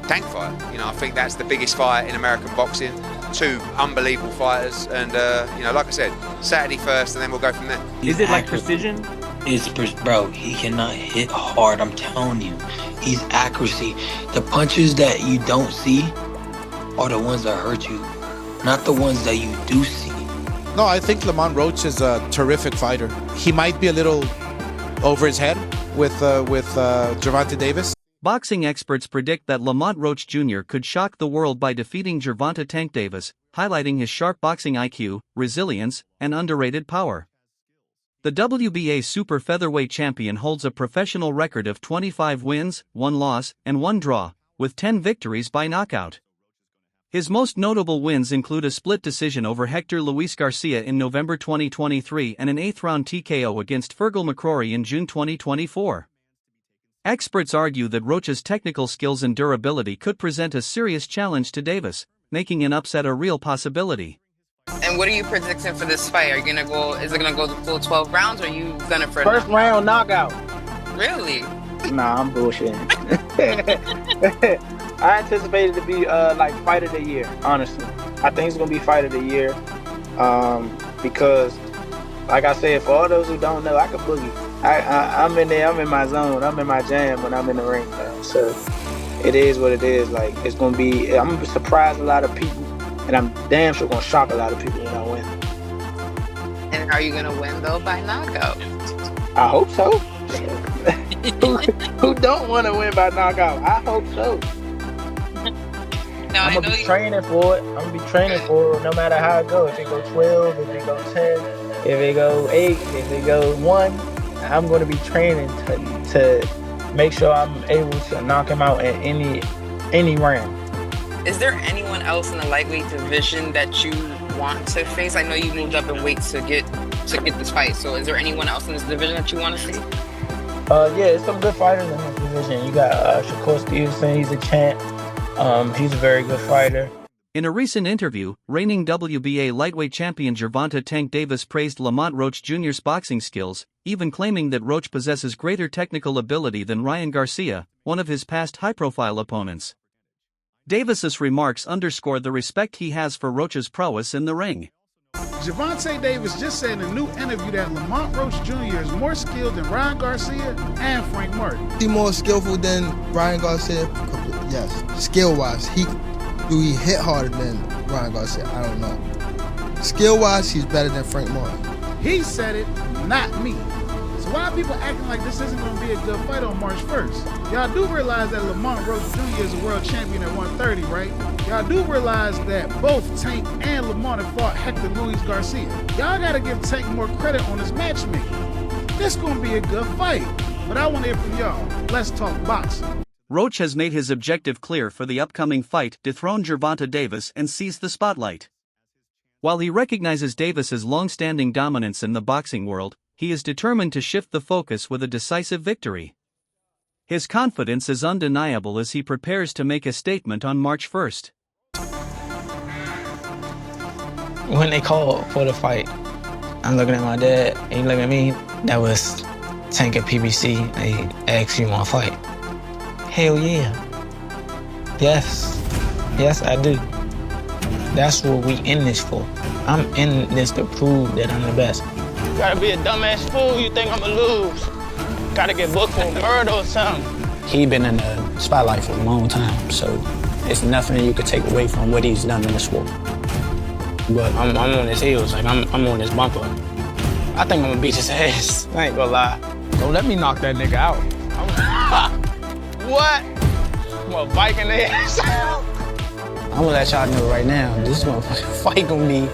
Tank fight. You know, I think that's the biggest fight in American boxing. Two unbelievable fighters, and you know, like I said, Saturday first, and then we'll go from there. Is it like precision? Bro, he cannot hit hard. I'm telling you, he's accuracy. The punches that you don't see are the ones that hurt you, not the ones that you do see. No, I think Lamont Roach is a terrific fighter. He might be a little over his head with Gervonta Davis. Boxing experts predict that Lamont Roach Jr. could shock the world by defeating Gervonta Tank Davis, highlighting his sharp boxing IQ, resilience, and underrated power. The WBA super featherweight champion holds a professional record of 25 wins, 1 loss, and 1 draw, with 10 victories by knockout. His most notable wins include a split decision over Hector Luis Garcia in November 2023 and an 8th-round TKO against Fergal McCrory in June 2024. Experts argue that Roach's technical skills and durability could present a serious challenge to Davis, making an upset a real possibility. And what are you predicting for this fight? Are you gonna go? Is it gonna go the full 12 rounds, or are you gonna for First round knockout. Really? Nah, I'm bullshitting. I anticipate it to be like fight of the year. Honestly, I think it's gonna be fight of the year because, like I said, for all those who don't know, I can boogie. I'm in there. I'm in my zone. I'm in my jam when I'm in the ring, man. So it is what it is. Like, it's gonna be. I'm gonna surprise a lot of people, and I'm damn sure gonna shock a lot of people when I win. And are you gonna win though by knockout? I hope so. who don't want to win by knockout? I hope so. No, I'm gonna be training for it. I'm gonna be training for it no matter how it goes. If it go 12, if it go 10, if it go 8, if it go 1, I'm gonna be training to make sure I'm able to knock him out in any round. Is there anyone else in the lightweight division that you want to face? I know you moved up in weight to get this fight. So is there anyone else in this division that you want to see? Yeah, it's some good fighters in this division. You got Shakur Stevenson. He's a champ. He's a very good fighter. In a recent interview, reigning WBA lightweight champion Gervonta Tank Davis praised Lamont Roach Jr.'s boxing skills, even claiming that Roach possesses greater technical ability than Ryan Garcia, one of his past high-profile opponents. Davis's remarks underscored the respect he has for Roach's prowess in the ring. Gervonta Davis just said in a new interview that Lamont Roach Jr. is more skilled than Ryan Garcia and Frank Martin. He's more skillful than Ryan Garcia? Yes. Skill-wise, do he hit harder than Ryan Garcia? I don't know. Skill-wise, he's better than Frank Martin. He said it, not me. So why are people acting like this isn't going to be a good fight on March 1st? Y'all do realize that Lamont Roach Jr. is a world champion at 130, right? Y'all do realize that both Tank and Lamont have fought Hector Luis Garcia. Y'all got to give Tank more credit on his matchmaking. This going to be a good fight, but I want to hear from y'all. Let's talk boxing. Roach has made his objective clear for the upcoming fight: dethrone Gervonta Davis and seize the spotlight. While he recognizes Davis's long-standing dominance in the boxing world, he is determined to shift the focus with a decisive victory. His confidence is undeniable as he prepares to make a statement on March 1st. When they called for the fight, I'm looking at my dad, and he looking at me. That was Tank at PBC. They asked you want to fight. Hell yeah. Yes, I do. That's what we in this for. I'm in this to prove that I'm the best. You gotta be a dumbass fool. You think I'ma lose? Gotta get booked for murder or something. He been in the spotlight for a long time, so it's nothing you could take away from what he's done in this war. But I'm on his heels, like I'm on his bumper. I think I'm gonna beat his ass. I ain't gonna lie. Don't let me knock that nigga out. What? I'm gonna Viking ass. I'm gonna let y'all know right now, this motherfucking fight gonna be,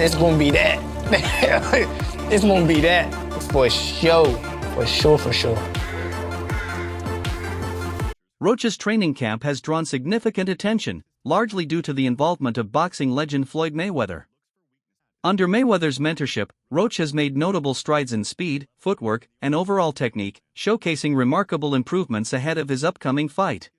it's gonna be that. It's gonna be that for sure, for sure. Roach's training camp has drawn significant attention, largely due to the involvement of boxing legend Floyd Mayweather. Under Mayweather's mentorship, Roach has made notable strides in speed, footwork, and overall technique, showcasing remarkable improvements ahead of his upcoming fight.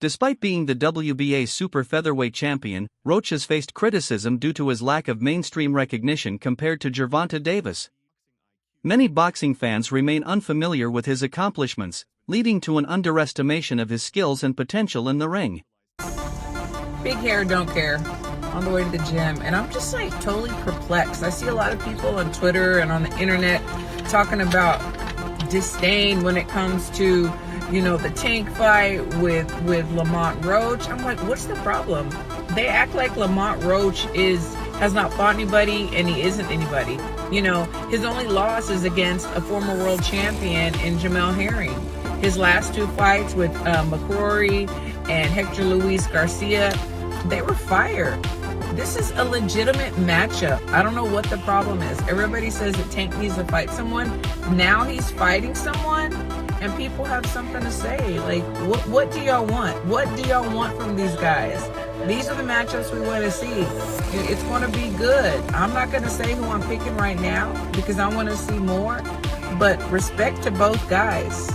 Despite being the WBA super featherweight champion, Roach has faced criticism due to his lack of mainstream recognition compared to Gervonta Davis. Many boxing fans remain unfamiliar with his accomplishments, leading to an underestimation of his skills and potential in the ring. Big hair, don't care. On the way to the gym, and I'm just like totally perplexed. I see a lot of people on Twitter and on the internet talking about disdain when it comes to, you know, the Tank fight with Lamont Roach. I'm like, what's the problem? They act like Lamont Roach has not fought anybody and he isn't anybody. You know, his only loss is against a former world champion in Jamel Herring. His last two fights with McCrory and Hector Luis Garcia, they were fire. This is a legitimate matchup. I don't know what the problem is. Everybody says that Tank needs to fight someone. Now he's fighting someone, and people have something to say. Like, what do y'all want? What do y'all want from these guys? These are the matchups we want to see. It's going to be good. I'm not going to say who I'm picking right now because I want to see more, but respect to both guys.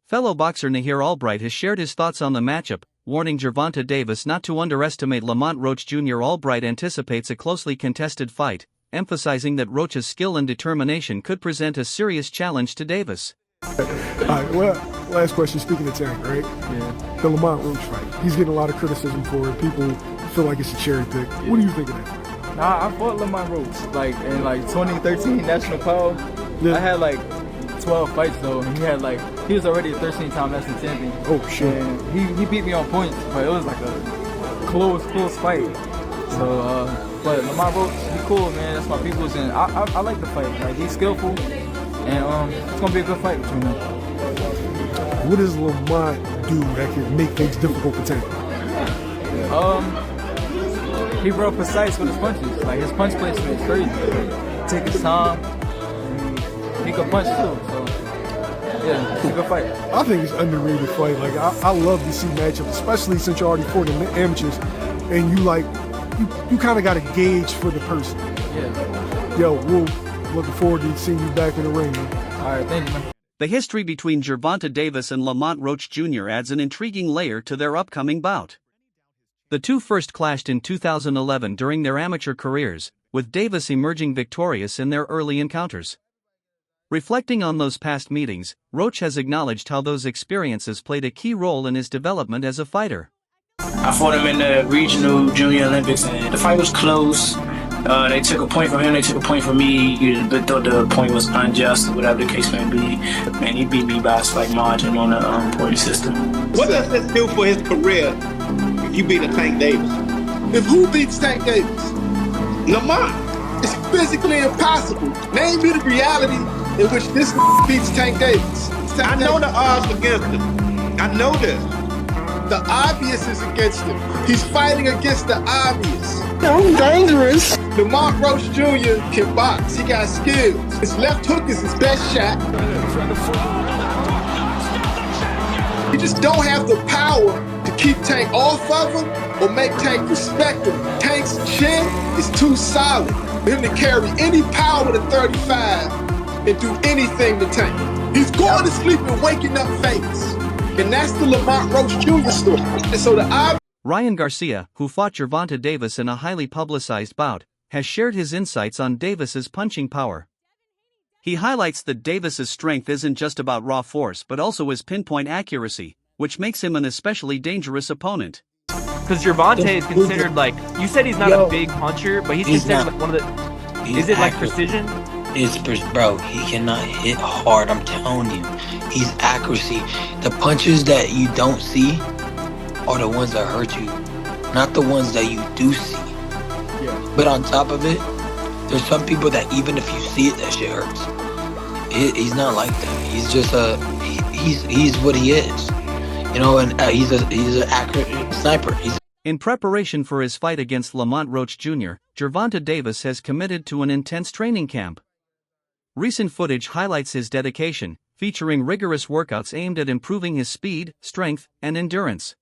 Fellow boxer Nahir Albright has shared his thoughts on the matchup, warning Gervonta Davis not to underestimate Lamont Roach Jr. Albright anticipates a closely contested fight, emphasizing that Roach's skill and determination could present a serious challenge to Davis. Alright, well, last question, speaking of Tank, right? Yeah. The Lamont Roach fight. He's getting a lot of criticism for it. People feel like it's a cherry pick. Yeah. What do you think of that fight? Nah, I fought Lamont Roach, like, in, 2013 National Power. Yeah. I had, 12 fights, though, and he was already a 13-time national champion. Oh, shit. And he beat me on points, but it was, a close fight. So, but Lamont Roach, he cool, man. That's my people's, and I like the fight. Like, he's skillful. And it's going to be a good fight between them. What does Lamont do that can make things difficult for Tank? He's real precise with his punches. Like, his punch placement is crazy. Take his time. And he can punch too. So, yeah, it's a good fight. I think it's an underrated fight. Like, I love to see matchups, especially since you're already for the amateurs. And you kind of got a gauge for the person. Yeah. Yo, we'll looking forward to seeing you back in the ring, man. All right, thank you, man. The history between Gervonta Davis and Lamont Roach Jr. adds an intriguing layer to their upcoming bout. The two first clashed in 2011 during their amateur careers, with Davis emerging victorious in their early encounters. Reflecting on those past meetings, Roach has acknowledged how those experiences played a key role in his development as a fighter. I fought him in the regional junior Olympics, and the fight was close. They took a point from him, they took a point from me. They thought the point was unjust, or whatever the case may be. Man, he beat me by a slight margin on the point system. What does this do for his career if you beat a Tank Davis? If who beats Tank Davis? Lamont. It's physically impossible. Name me the reality in which this beats Tank Davis. I know the odds against him. I know this. The obvious is against him. He's fighting against the obvious. I'm dangerous. Lamont Roach Jr. can box. He got skills. His left hook is his best shot. You just don't have the power to keep Tank off of him or make Tank respect him. Tank's chin is too solid for him to carry any power to 35 and do anything to Tank. He's going to sleep and waking up famous. And that's the Lamont Roach Jr. story. And so Ryan Garcia, who fought Gervonta Davis in a highly publicized bout, has shared his insights on Davis's punching power. He highlights that Davis's strength isn't just about raw force but also his pinpoint accuracy, which makes him an especially dangerous opponent. Because Gervonta is considered you said he's not a big puncher, but he's considered not, one of the. Is it like precision? Bro, he cannot hit hard, I'm telling you. He's accuracy. The punches that you don't see are the ones that hurt you, not the ones that you do see. Yeah. But on top of it, there's some people that even if you see it, that shit hurts. He's not like that. He's just he's what he is. You know, and he's an accurate sniper. In preparation for his fight against Lamont Roach Jr., Gervonta Davis has committed to an intense training camp. Recent footage highlights his dedication, featuring rigorous workouts aimed at improving his speed, strength, and endurance.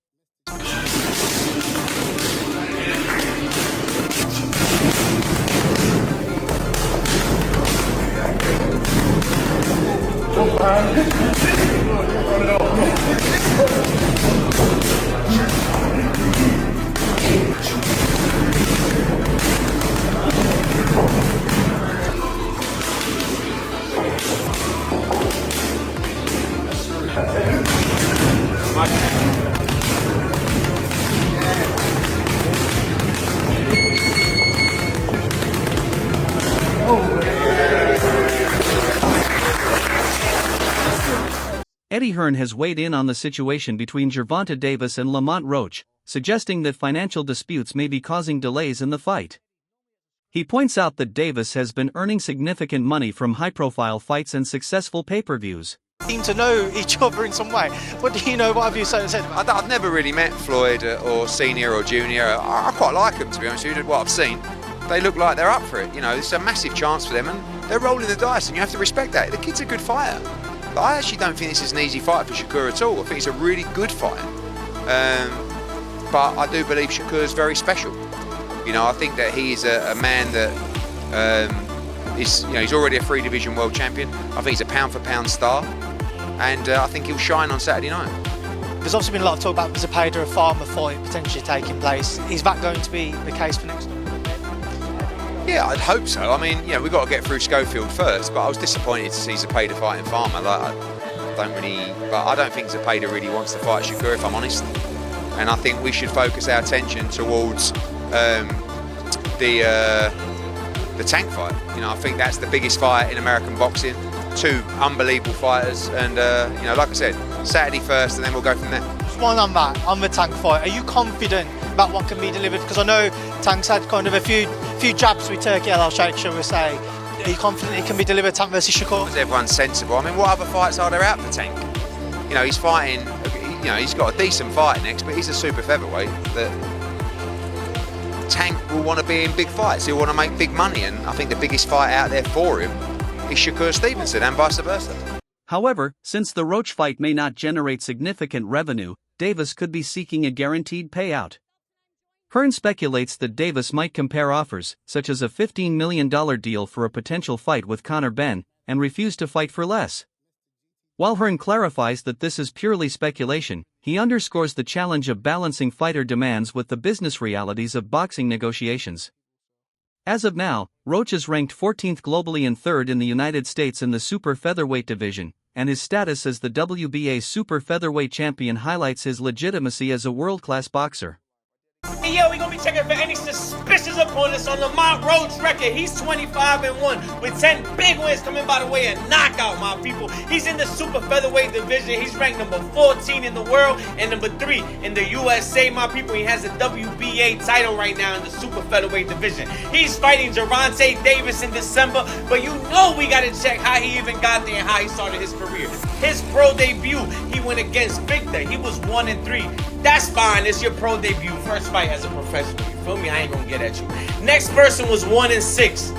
Eddie Hearn has weighed in on the situation between Gervonta Davis and Lamont Roach, suggesting that financial disputes may be causing delays in the fight. He points out that Davis has been earning significant money from high-profile fights and successful pay-per-views. Seem to know each other in some way. What do you know? What have you said about I've never really met Floyd or Senior or Junior. I quite like them, to be honest with you. What I've seen, they look like they're up for it. You know, it's a massive chance for them, and they're rolling the dice, and you have to respect that. The kid's a good fighter. But I actually don't think this is an easy fight for Shakur at all. I think it's a really good fight. But I do believe Shakur is very special. You know, I think that he is a man that is, you know, he's already a 3-division world champion. I think he's a pound-for-pound star, and I think he'll shine on Saturday night. There's obviously been a lot of talk about Zepeda, a farmer fight potentially taking place. Is that going to be the case for next time? Yeah, I'd hope so. I mean, you know, we've got to get through Schofield first, but I was disappointed to see Zepeda fighting Farmer. Like, I don't think Zepeda really wants to fight Shakur, if I'm honest. And I think we should focus our attention towards the Tank fight. You know, I think that's the biggest fight in American boxing. 2 unbelievable fighters, and you know, like I said, Saturday first, and then we'll go from there. Just one on that, on the Tank fight. Are you confident about what can be delivered? Because I know Tank's had kind of a few jabs with Turkey El Sheikh, shall we say. Are you confident it can be delivered, Tank versus Shakur? Everyone's sensible. I mean, what other fights are there out for Tank? You know, he's fighting. You know, he's got a decent fight next, but he's a super featherweight. That Tank will want to be in big fights. He'll want to make big money, and I think the biggest fight out there for him is Shakur Stevenson, and vice versa. However, since the Roach fight may not generate significant revenue, Davis could be seeking a guaranteed payout. Hearn speculates that Davis might compare offers, such as a $15 million deal for a potential fight with Conor Benn, and refuse to fight for less. While Hearn clarifies that this is purely speculation, he underscores the challenge of balancing fighter demands with the business realities of boxing negotiations. As of now, Roach is ranked 14th globally and 3rd in the United States in the super featherweight division, and his status as the WBA super featherweight champion highlights his legitimacy as a world-class boxer. Hey, yo, we gonna be checking for any suspicious opponents on Lamont Roach record. He's 25-1 with 10 big wins coming by the way of knockout, my people. He's in the super featherweight division. He's ranked number 14 in the world and number 3 in the USA, my people. He has the WBA title right now in the super featherweight division. He's fighting Gervonta Davis in December, but you know we gotta check how he even got there and how he started his career. His pro debut, he went against Victor. He was 1-3. That's fine. It's your pro debut. First fight as a professional. You feel me? I ain't gonna get at you. Next person was 1-6.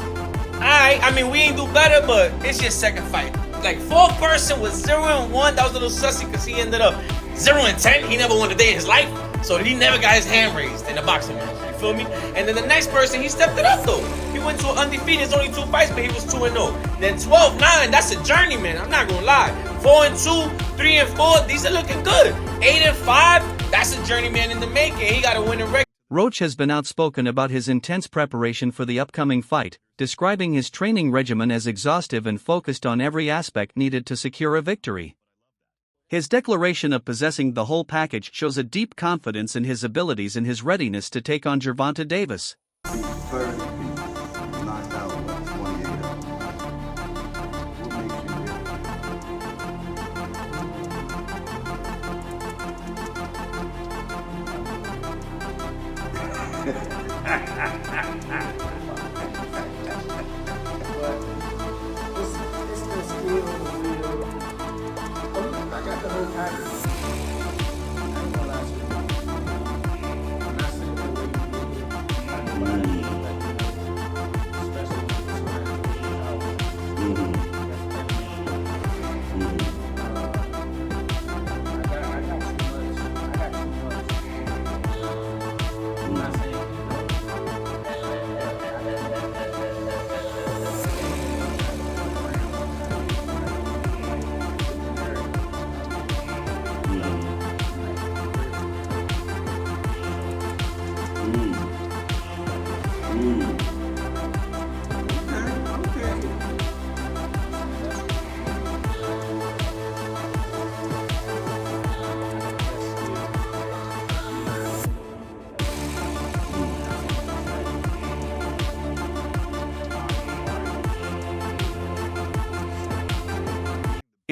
Alright, I mean, we ain't do better, but it's your second fight. Like, 4th person was 0-1. That was a little sussy because he ended up 0-10. He never won a day in his life. So he never got his hand raised in a boxing match. You feel me? And then the next person, he stepped it up though. He went to undefeated. It's only 2 fights, but he was 2-0. Then 12-9, that's a journeyman. I'm not gonna lie. 4-2, 3-4, these are looking good. 8-5, that's a journeyman in the making. He got to win a record. Roach has been outspoken about his intense preparation for the upcoming fight, describing his training regimen as exhaustive and focused on every aspect needed to secure a victory. His declaration of possessing the whole package shows a deep confidence in his abilities and his readiness to take on Gervonta Davis.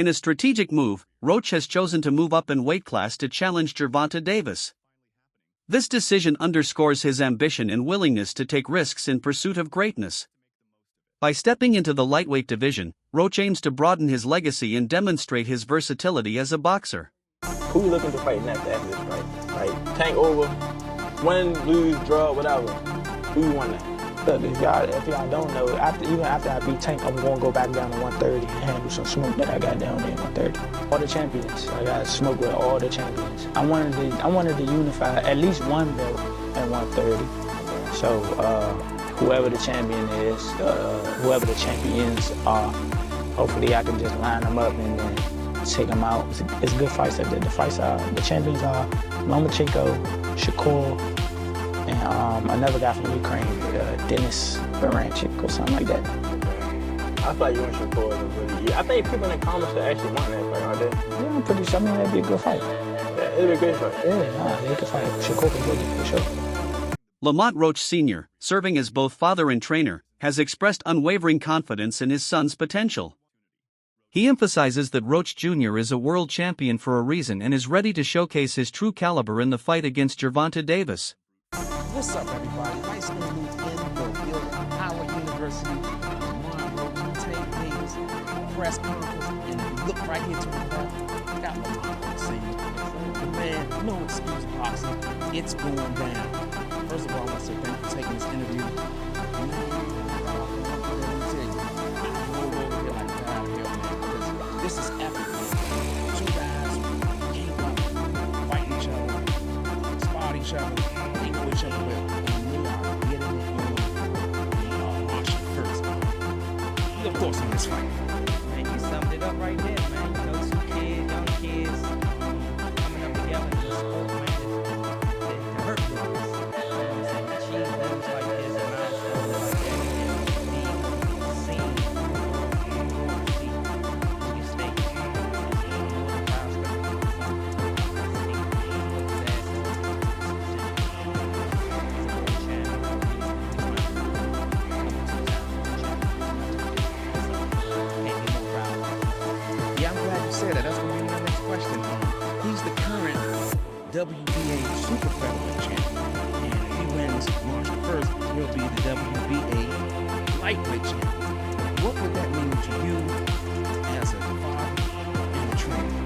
In a strategic move, Roach has chosen to move up in weight class to challenge Gervonta Davis. This decision underscores his ambition and willingness to take risks in pursuit of greatness. By stepping into the lightweight division, Roach aims to broaden his legacy and demonstrate his versatility as a boxer. Who you looking to fight next after this fight? Like, Tank over, win, lose, draw, whatever. Who you want next? Look, if y'all don't know, even after I beat Tank, I'm gonna go back down to 130 and handle some smoke that I got down there at 130. All the champions, I got smoke with all the champions. I wanted to unify at least one belt at 130. So whoever the champion is, whoever the champions are, hopefully I can just line them up and then take them out. It's good fights. The champions are Lomachenko, Shakur, and another guy from Ukraine, Denis Baranchik or something like that. I feel like you and Shakur is really. I think people in the comments that actually want that fight, aren't they? Yeah, I'm pretty sure. I mean, that'd be a good fight. Yeah, it'd be a great fight. Yeah, they could fight. Shakur can do it for sure. Lamont Roach Sr., serving as both father and trainer, has expressed unwavering confidence in his son's potential. He emphasizes that Roach Jr. is a world champion for a reason and is ready to showcase his true caliber in the fight against Gervonta Davis. What's up, everybody? Nice to meet you in the building. Howard University, Lamont Roach, Tank Davis, press conference, and if you look right here to the left, got Lamont Roach Sr. Man, no excuse boxing. It's going down. First of all, I want to say thank you for taking this interview. This is epic, man. Two guys came up, fighting each other, sparred each other. They know each other well, and we are getting it on March 1st. Your thoughts on this fight? Man, you summed it up right there, man. You know, two kids, young kids, coming up together in the sport, man. It hurt me. You know what I'm saying? Achieve things like this, and milestones like that, being seen, you stay. Yeah, I'm glad you said that. That's going to be my next question. He's the current WBA Super Featherweight champion. And if he wins March 1st, he'll be the WBA Lightweight champion. What would that mean to you as a father and a trainer?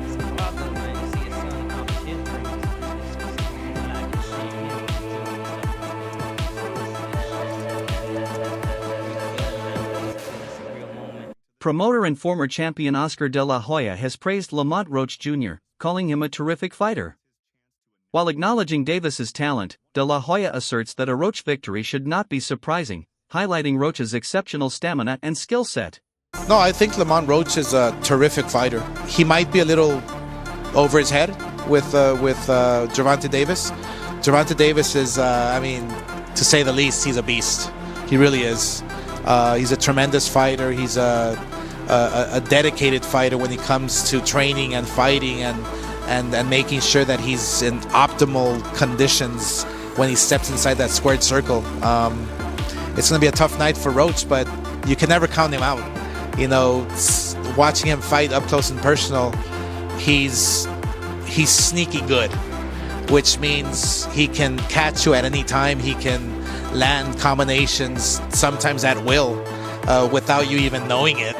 As a father, man, you see his son competition, like to see him doing stuff. Promoter and former champion Oscar De La Hoya has praised Lamont Roach Jr., calling him a terrific fighter. While acknowledging Davis's talent, De La Hoya asserts that a Roach victory should not be surprising, highlighting Roach's exceptional stamina and skill set. No, I think Lamont Roach is a terrific fighter. He might be a little over his head with Gervonta Davis. Gervonta Davis is, to say the least, he's a beast. He really is. He's a tremendous fighter. He's a dedicated fighter when it comes to training and fighting and making sure that he's in optimal conditions when he steps inside that squared circle. It's going to be a tough night for Roach, but you can never count him out. You know, watching him fight up close and personal, he's sneaky good, which means he can catch you at any time. He can land combinations sometimes at will without you even knowing it.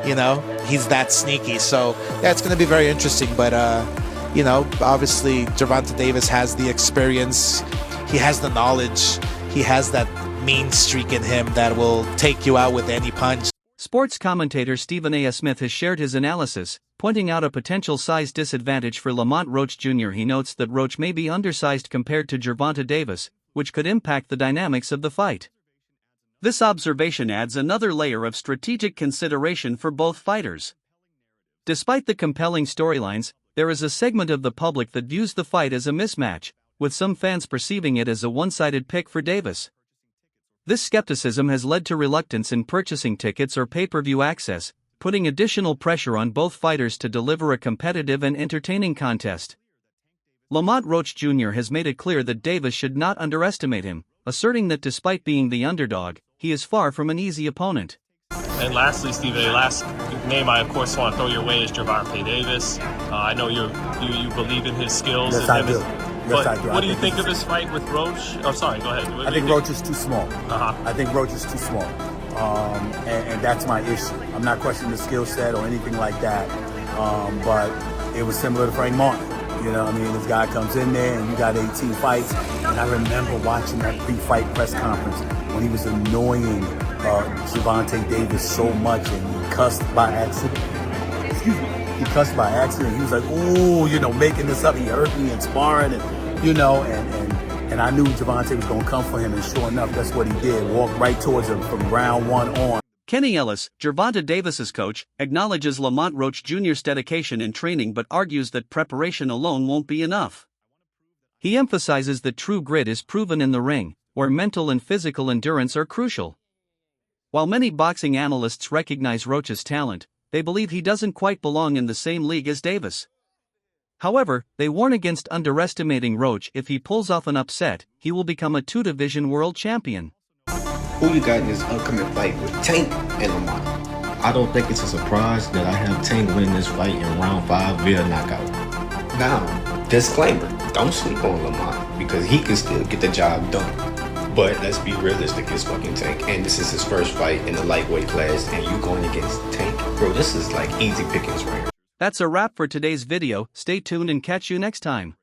You know, he's that sneaky. So yeah, it's going to be very interesting. But obviously Gervonta Davis has the experience, he has the knowledge, he has that mean streak in him that will take you out with any punch. Sports commentator Stephen A. Smith has shared his analysis, pointing out a potential size disadvantage for Lamont Roach Jr. He notes that Roach may be undersized compared to Gervonta Davis, which could impact the dynamics of the fight. This observation adds another layer of strategic consideration for both fighters. Despite the compelling storylines, there is a segment of the public that views the fight as a mismatch, with some fans perceiving it as a one-sided pick for Davis. This skepticism has led to reluctance in purchasing tickets or pay-per-view access, putting additional pressure on both fighters to deliver a competitive and entertaining contest. Lamont Roach Jr. has made it clear that Davis should not underestimate him, asserting that despite being the underdog, he is far from an easy opponent. And lastly, Steve A., last name I of course want to throw your way is Gervonta Davis. I know you believe in his skills. Yes, and I him do. as- Yes, but I do. what do you think of his fight with Roach? Oh, sorry, go ahead. What I do you think Roach is too small. Uh-huh. I think Roach is too small. And that's my issue. I'm not questioning the skill set or anything like that. But it was similar to Frank Martin. You know what I mean? This guy comes in there and you got 18 fights. And I remember watching that pre-fight press conference when he was annoying Gervonta Davis so much and he cussed by accident. Excuse me. He cussed by accident. He was like, ooh, you know, making this up. He hurt me in sparring and, you know, and I knew Gervonta was going to come for him. And sure enough, that's what he did. Walked right towards him from round one on. Kenny Ellis, Gervonta Davis's coach, acknowledges Lamont Roach Jr.'s dedication in training but argues that preparation alone won't be enough. He emphasizes that true grit is proven in the ring, where mental and physical endurance are crucial. While many boxing analysts recognize Roach's talent, they believe he doesn't quite belong in the same league as Davis. However, they warn against underestimating Roach. If he pulls off an upset, he will become a two-division world champion. Who you got in this upcoming fight with Tank and Lamont? I don't think it's a surprise that I have Tank win this fight in round 5 via knockout. Now, disclaimer, don't sleep on Lamont because he can still get the job done. But let's be realistic, it's fucking Tank. And this is his first fight in the lightweight class and you going against Tank? Bro, this is like easy pickings right here. That's a wrap for today's video. Stay tuned and catch you next time.